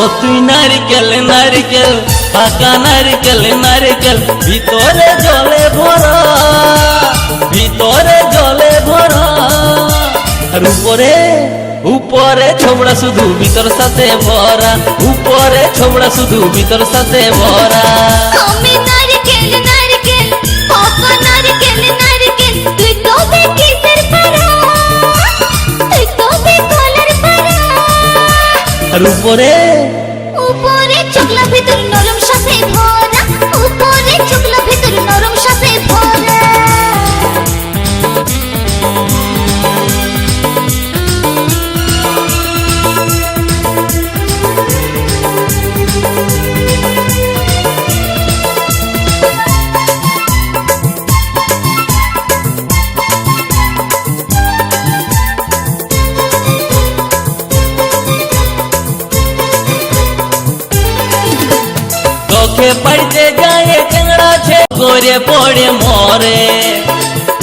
ও তুই নারকেল নারকেল পাকা নারকেল নারকেল ভিতরে জলে ভরা, ভিতরে জলে ভরা। আর উপরে উপরে ছোবড়া শুধু ভিতর সাথে ভরা, উপরে ছোবড়া শুধু ভিতর সাথে ভরা। আমি নারকেল নারকেল পাকা নারকেল নারকেল তুই তো কিসের পারা, তুই তো কলার পারা। আর উপরে উপরে চকলা ভিতর নরম সাথে ভরা, উপরে চকলা ভিতর নরম সাথে ভরা। তোকে পড়তে যায় টেংরা ছে গোরে পড়ে মরে,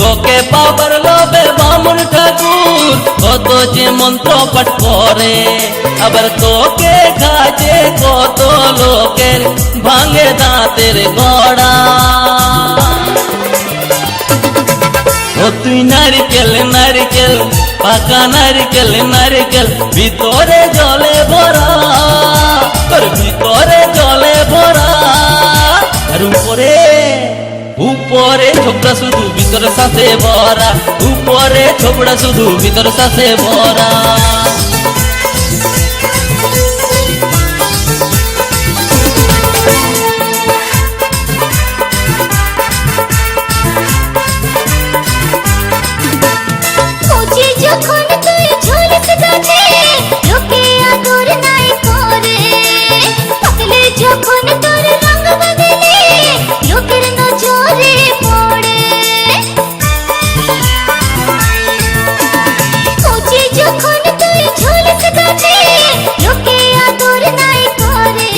তোকে পাবার লোভে বামুন ঠাকুর কত যে মন্ত্র পাঠ করে। আবার তোকে কাজে কত লোকের ভাঙে দাঁতের গড়া। ও তুই নারকেল নারকেল পাকা নারকেল নারকেল ভিতরে জলে ভরা, তোর ভিতরে জলে ভরা। আর উপরে উপরে ছোবড়া শুধু ভিতর সাথে ভরা, উপরে ছোবড়া শুধু ভিতর সাথে ভরা। খুঁজি যখন তুই ঝুলস গাছে লোকে আদর নাই করে, পাকলে যখন তোর রঙ বদলে লোকের নজরে পড়ে। খুঁজি যখন তুই ঝুলস গাছে লোকে আদর নাই করে,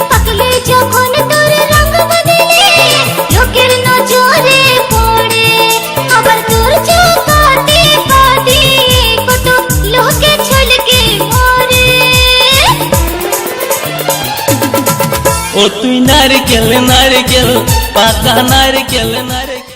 পাকলে যখন তোর রঙ বদলে লোকের নজরে পড়ে। আবার তোর চোখাতে পাতে কত লোকে ছলকে মরে। ও তুই নারকেল নারকেল পাকা নারকেল নারকেল।